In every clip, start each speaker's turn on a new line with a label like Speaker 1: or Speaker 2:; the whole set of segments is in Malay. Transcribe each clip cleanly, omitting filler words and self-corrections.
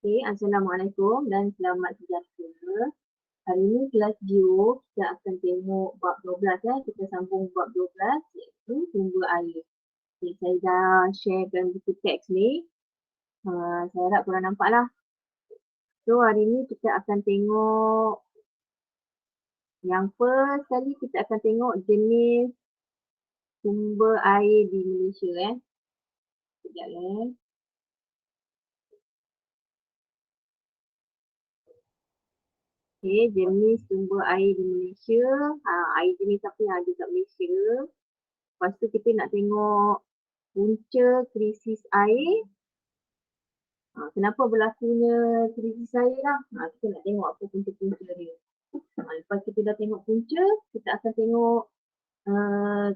Speaker 1: Okay, Assalamualaikum dan selamat sejahtera. Hari ini kelas Geo kita akan tengok bab 12 ya. Kita sambung bab 12 iaitu sumber air. Okay, saya dah sharekan buku teks ni. Saya harap korang nampak lah. So hari ini kita akan tengok yang first kali kita akan tengok jenis sumber air di Malaysia Sekejap Okay, jenis sumber air di Malaysia. Air jenis apa yang ada kat Malaysia. Lepas tu kita nak tengok punca krisis air. Kenapa berlakunya krisis air lah. Kita nak tengok apa punca-punca dia. Lepas kita dah tengok punca, kita akan tengok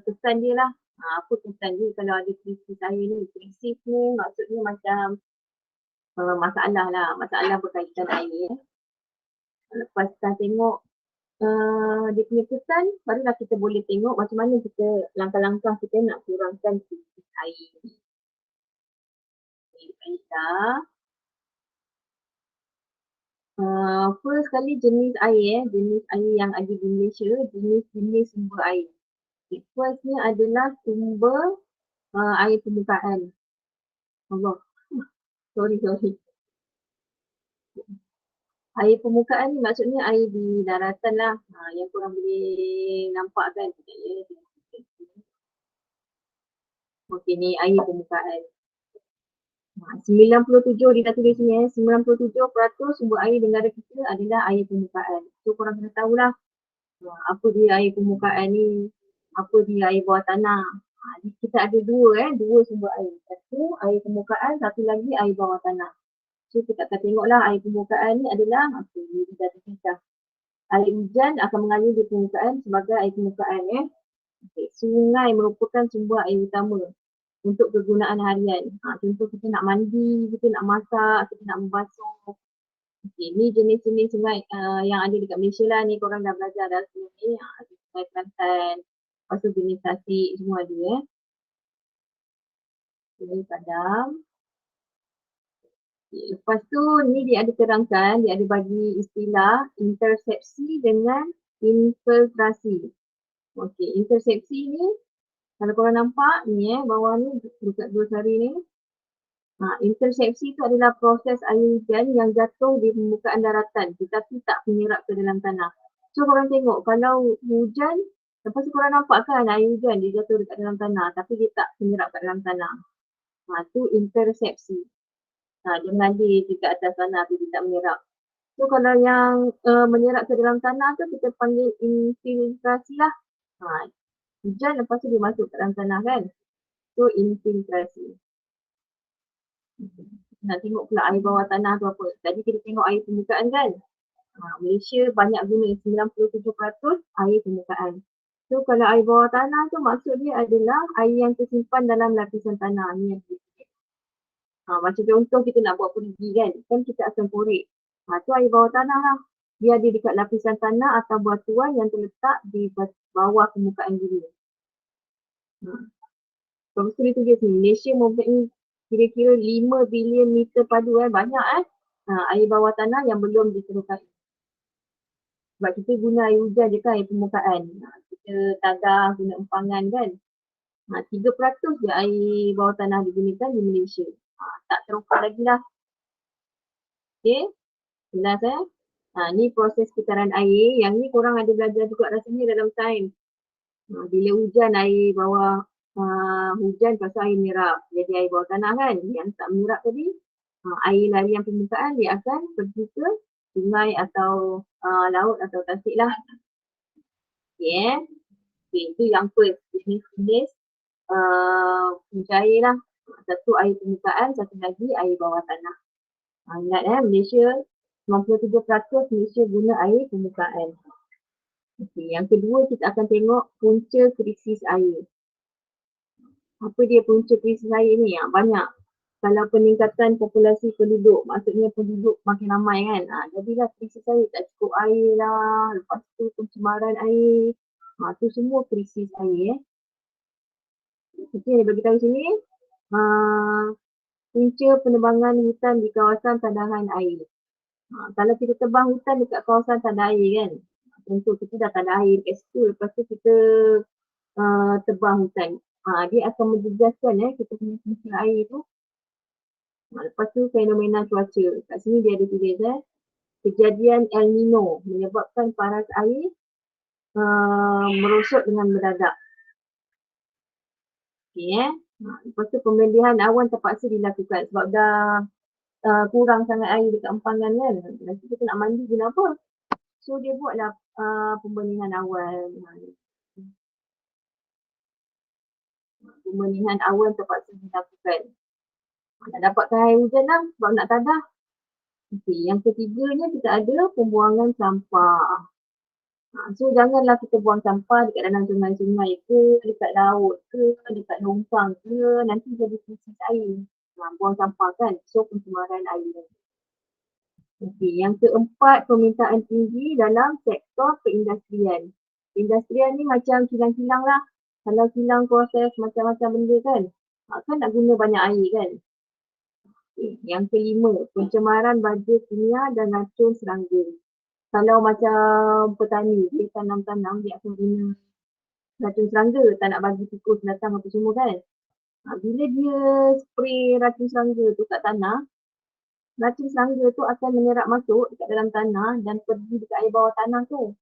Speaker 1: kesan dia lah. Apa kesan dia kalau ada krisis air ni. Krisis ni maksudnya macam masalah lah. Masalah berkaitan air. Lepas kita tengok dia punya kesan, barulah kita boleh tengok macam mana kita langkah-langkah kita nak kurangkan krisis air ni. First kali jenis air jenis air yang ada di Malaysia, jenis-jenis sumber air. Firstnya adalah sumber air permukaan. Allah, sorry. Air permukaan ni maksudnya air di daratan lah, yang korang boleh nampak kan. Okey, ni air permukaan. 97 dia dah tulis ni 97% sumber air negara kita adalah air permukaan. So korang kena tahulah apa dia air permukaan ni, apa dia air bawah tanah. Kita ada dua sumber air. Satu air permukaan, satu lagi air bawah tanah. So kita akan tengoklah air permukaan ni adalah apa ni, kita dah terpisah. Air hujan akan mengalir di permukaan sebagai air permukaan Okay. Sungai merupakan sumber air utama untuk kegunaan harian. Contoh kita nak mandi, kita nak masak, kita nak membasuh. Okay, ni jenis-jenis sungai yang ada dekat Malaysia lah ni, korang dah belajar dah semua ni. Sungai Kelantan, lepas tu jenis Tasik, semua ada Sungai Padang. Okay, lepas tu ni dia ada terangkan, dia ada bagi istilah intersepsi dengan infiltrasi. Okay, intersepsi ni kalau korang nampak ni bawah ni dekat dua sari ni. Intersepsi tu adalah proses air hujan yang jatuh di permukaan daratan tetapi tak menyerap ke dalam tanah. So korang tengok kalau hujan, lepas tu korang nampak kan air hujan dia jatuh dekat dalam tanah tapi dia tak menyerap ke dalam tanah. Tu intersepsi. Dia mengalir dekat atas tanah tapi dia tak menyerap. So kalau yang menyerap ke dalam tanah tu kita panggil infiltrasi lah. Hujan lepas tu dia masuk ke dalam tanah kan. So infiltrasi. Nak tengok pula air bawah tanah tu apa. Tadi kita tengok air permukaan kan. Malaysia banyak guna 97% air permukaan. So kalau air bawah tanah tu maksud dia adalah air yang tersimpan dalam lapisan tanah ni yang macam contoh kita nak buat perigi kan kita akan korek. Tu air bawah tanah lah. Dia ada dekat lapisan tanah atau batuan yang terletak di bawah permukaan bumi. Lepas tu dia tulis ni, Malaysia mempunyai kira-kira 5 bilion meter padu banyak air bawah tanah yang belum diterokai. Sebab kita guna air hujan je kan, air permukaan. Kita tadah guna empangan kan. 3% je air bawah tanah digunakan di Malaysia. Tak terokai lagi lah. Okay, jelas ni proses putaran air. Yang ni korang ada belajar juga rasanya dalam sains. Bila hujan air bawah hujan pasal air menyerap. Jadi air bawah tanah kan. Yang tak menyerap tadi, air larian permukaan dia akan pergi ke sungai atau laut atau tasik lah. Okay, itu yang first. Jenis punca air lah. Satu air permukaan, satu lagi air bawah tanah. Ingat Malaysia 97% Malaysia guna air permukaan. Okay, yang kedua kita akan tengok punca krisis air. Apa dia punca krisis air ni? Banyak. Kalau peningkatan populasi penduduk, maksudnya penduduk makin ramai kan. Jadilah krisis air, tak cukup air lah. Lepas tu pencemaran air. Tu semua krisis air Okay, bagi tahu sini. punca penebangan hutan di kawasan tandahan air. Kalau kita tebang hutan dekat kawasan tanda air kan, tentu kita dah tanda air kat situ, lepas tu kita tebang hutan. Dia akan menjejaskan kita punya fungsi air tu. Lepas tu fenomena cuaca. Kat sini dia ada tulis kejadian El Nino menyebabkan paras air merosot dengan mendadak. Okay, lepas tu pemilihan awan terpaksa dilakukan sebab dah kurang sangat air dekat empangan kan. Nanti kita nak mandi guna apa? So dia buatlah pembenihan awan. Pembenihan awan terpaksa dilakukan. Nak dapatkan air hujan lah sebab nak tadah. Okay, yang ketiganya kita ada pembuangan sampah. So janganlah kita buang sampah dekat dalam sungai-sungai ke, dekat laut ke, dekat longkang ke, nanti jadi krisis air. Buang sampah kan, so pencemaran air. Okay, yang keempat permintaan tinggi dalam sektor perindustrian. Perindustrian ni macam kilang-kilang lah. Kalau kilang proses macam-macam benda kan nak guna banyak air kan. Okay. Yang kelima, pencemaran baja kimia dan racun serangga. Kalau macam petani, dia tanam-tanam, dia akan guna racun serangga, tak nak bagi tikus datang apa semua kan. Bila dia spray racun serangga tu kat tanah, racun serangga tu akan menyerap masuk dekat dalam tanah dan pergi dekat air bawah tanah tu.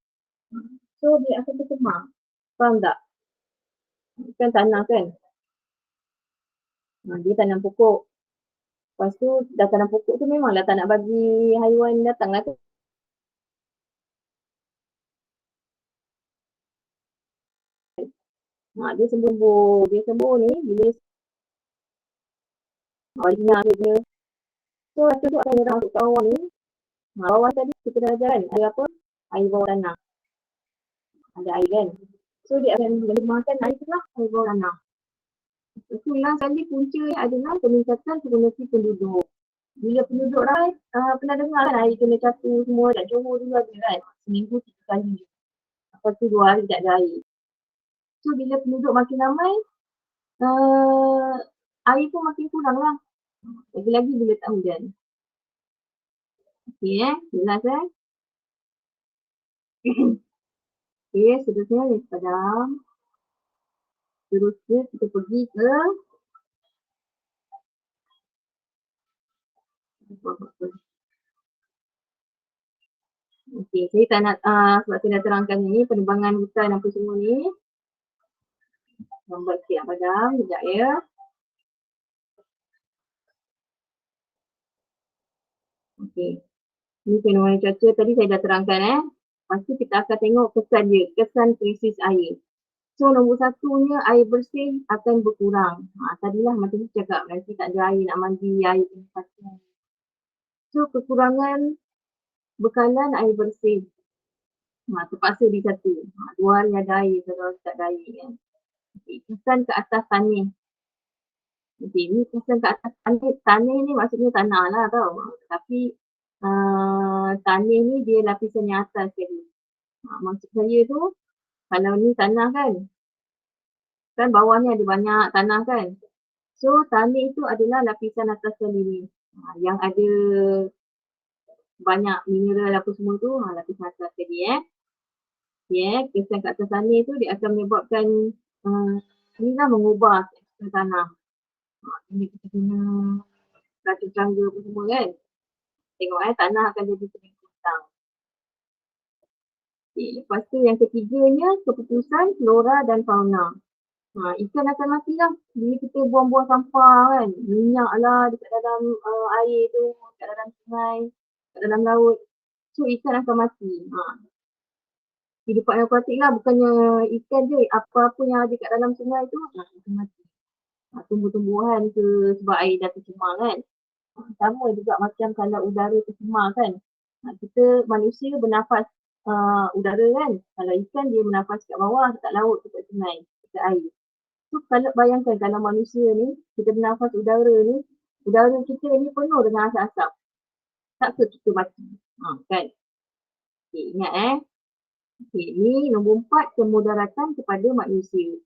Speaker 1: So dia akan tercemar. Faham tak? Kan tanah kan. Dia tanam pokok. Lepas tu dah tanam pokok tu memanglah tak nak bagi haiwan datang lah tu. Dia sembuh ni bila dia. So racun tu akan menyerap masuk ke bawah ni. Bawah tadi kita dah ajar kan, ada apa? Air bawah tanah. Ada air kan. So dia akan melemahkan air tu lah, air bawah tanah. Ulang kali punca adalah peningkatan populasi penduduk. Bila penduduk ramai, pernah dengar kan air kena catu semua kat Johor dulu ada kan. Seminggu 3 kali. Lepas tu 2 hari tak ada air. So bila penduduk makin ramai, air pun makin kurang lah. Lagi-lagi bila tak hujan. Okay jelas Okay, seterusnya ni padam. Seterusnya kita pergi ke okay, saya tak nak sebab saya dah terangkan ni penebangan hutan apa semua ni. Gambar sikit padam, sekejap ya. Okay. Ni fenomena cuaca tadi saya dah terangkan Lepas tu kita akan tengok kesan dia, kesan krisis air. So nombor satunya air bersih akan berkurang. Tadilah macam tu cakap, nanti tak ada air nak mandi, air pakai. So kekurangan bekalan air bersih. Terpaksa di satu. 2 hari ada air, 1 hari tak ada air kan. Okay. Kesan ke atas tanah. Okay, ni kesan ke atas tanah. Tanah ni maksudnya tanah lah tau. Tapi tanah ni dia lapisan yang atas tadi. Maksud saya tu, kalau ni tanah kan bawah ni ada banyak tanah kan. So tanah tu adalah lapisan atas sekali ni. Yang ada banyak mineral apa semua tu, lapisan atas tadi kesan kat atas tanah tu dia akan menyebabkan inilah mengubah tekstur tanah. Ini kita guna racun serangga apa semua kan. Tengok tanah akan jadi sering kusam. Okay, lepas tu yang ketiganya keputusan flora dan fauna. Ikan akan mati lah. Bila kita buang-buang sampah kan. Minyak lah dekat dalam air tu, dekat dalam sungai, dekat dalam laut. So ikan akan mati. Kehidupan akuatik lah, bukannya ikan je. Apa-apa yang ada dekat dalam sungai tu akan mati. Tumbuh-tumbuhan ke sebab air dah tercemar kan. Sama juga macam kalau udara tercemar kan. Kita manusia bernafas udara kan. Kalau ikan dia bernafas kat bawah, kat laut, kat sungai, kat air. So kalau bayangkan kalau manusia ni, kita bernafas udara ni, udara kita ni penuh dengan asap-asap. Takkan kita mati. Kan? Okay, ingat Okay, ni nombor 4, kemudaratan kepada manusia.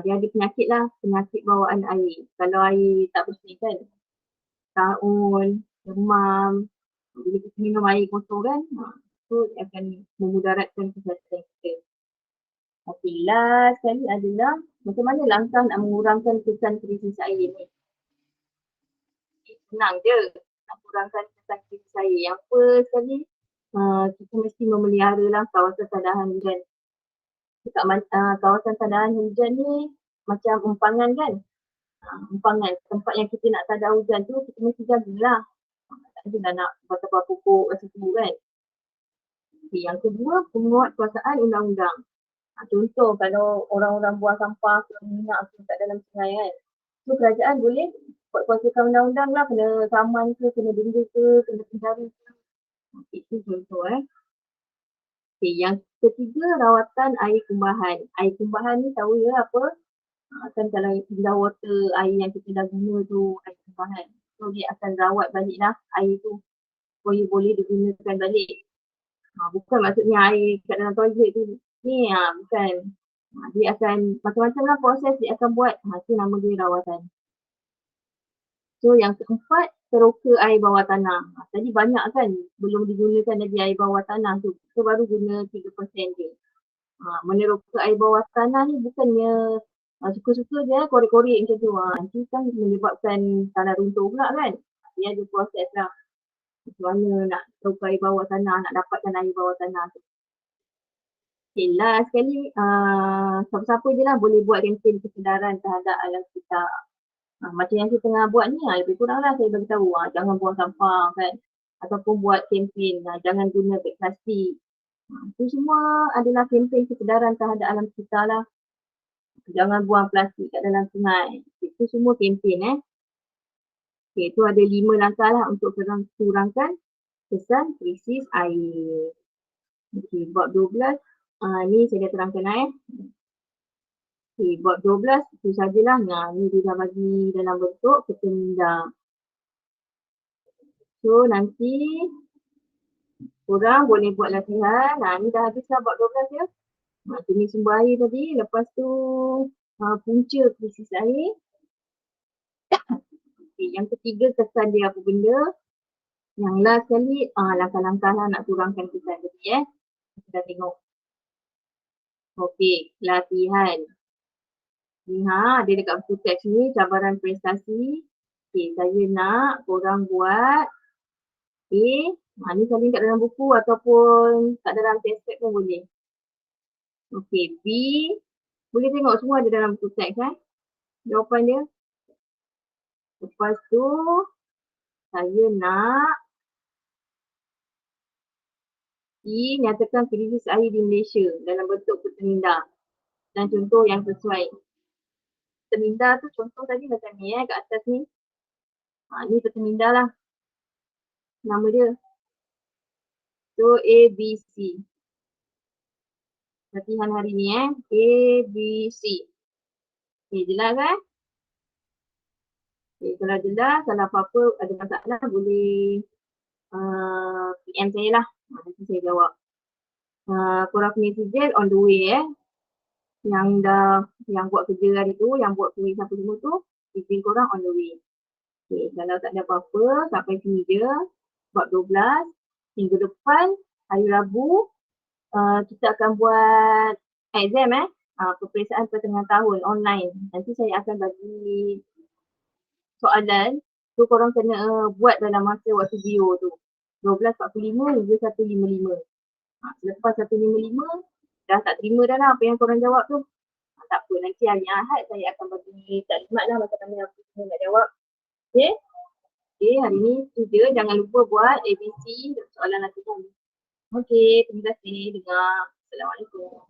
Speaker 1: Dia ada penyakit lah, penyakit bawaan air. Kalau air tak bersih kan. taun, demam, bila kita minum air kotor kan, itu akan memudaratkan kesihatan kita. Okey, last sekali adalah macam mana langkah nak mengurangkan kesan krisis air ni. Senang je nak kurangkan kesan krisis air. Yang first sekali, kita mesti memeliharalah kawasan tadahan hujan. Dekat kawasan tadahan hujan ni macam empangan kan. Empangan, tempat yang kita nak tadah hujan tu kita mesti jagalah. Tak adalah nak buat pokok kat situ kan. Okay, yang kedua, penguatkuasaan undang-undang. Contoh kalau orang-orang buang sampah ke minyak ke kat dalam sungai kan. So kerajaan boleh kuatkuasakan undang-undang lah, kena saman ke, kena denda ke, kena penjara ke. Itu contoh Okay, yang ketiga, rawatan air kumbahan. Air kumbahan ni tahu ya apa? Kan kalau indah water, air yang kita dah guna tu, air kumbahan. So dia akan rawat balik lah air tu supaya boleh digunakan balik. Bukan maksudnya air kat dalam toilet tu ni, bukan. Dia akan macam-macam lah proses dia akan buat. Itu nama dia rawatan. So yang keempat, teroka air bawah tanah. Tadi banyak kan belum digunakan lagi air bawah tanah tu. Kita baru guna 3% je. Meneroka air bawah tanah ni bukannya suka-suka je korek-korek macam tu. Nanti kan menyebabkan tanah runtuh pula kan. Dia ada proses lah. Macam mana nak teroka air bawah tanah, nak dapatkan air bawah tanah tu. Okay, last sekali, siapa-siapa je lah boleh buat kempen kesedaran terhadap alam sekitar. Macam yang saya tengah buat ni, lebih kurang lah saya bagi tahu, jangan buang sampah kan. Ataupun buat kempen, jangan guna beg plastik. Itu semua adalah kempen kesedaran terhadap alam sekitar lah. Jangan buang plastik kat dalam sungai. Itu semua kempen Okay, itu ada 5 langkah lah untuk kurangkan kesan krisis air. Okay, bab 12, ni saya dah terangkan Okay, bab 12 itu sajalah. Ni dia dah bagi dalam bentuk peta minda. So nanti korang boleh buat latihan. Ni dah habislah bab 12 ya. Jenis sumber air tadi. Lepas tu punca krisis air. Okay, yang ketiga, kesan dia apa benda. Yang last sekali, langkah-langkah lah nak kurangkan kesan tadi Kita dah tengok. Okay, latihan. Ni ada dekat buku teks ni, cabaran prestasi. Okay, saya nak korang buat ni salin kat dalam buku ataupun kat dalam test pack pun boleh. Okay, B. Boleh tengok semua ada dalam buku teks jawapan dia. Lepas tu, saya nak C. Nyatakan krisis air di Malaysia dalam bentuk peta minda. Dan contoh yang sesuai. Peta minda tu contoh tadi macam ni kat atas ni. Ni peta minda lah. Nama dia. So A, B, C. Latihan hari ni A, B, C. Okay, jelas Okay, kalau jelas, kalau apa-apa ada masalah boleh PM saya lah. Nanti saya jawab. Korang punya sijil on the way yang buat kerja hari tu, yang buat kuis apa semua tu, sijil korang on the way. Okay, kalau tak ada apa-apa, sampai sini je. Bab 12, minggu depan, hari Rabu, kita akan buat exam peperiksaan pertengahan tahun online. Nanti saya akan bagi soalan, tu korang kena buat dalam masa waktu bio tu. 12.45 hingga 1.55. Selepas 1.55, dah tak terima dah lah apa yang korang jawab tu. Tak apa, nanti hari Ahad saya akan bagi taklimat lah macam mana aku semua nak jawab. Okay? Okay, hari ni tu je. Jangan lupa buat ABC soalan latihan. Okay, terima kasih dengar. Assalamualaikum.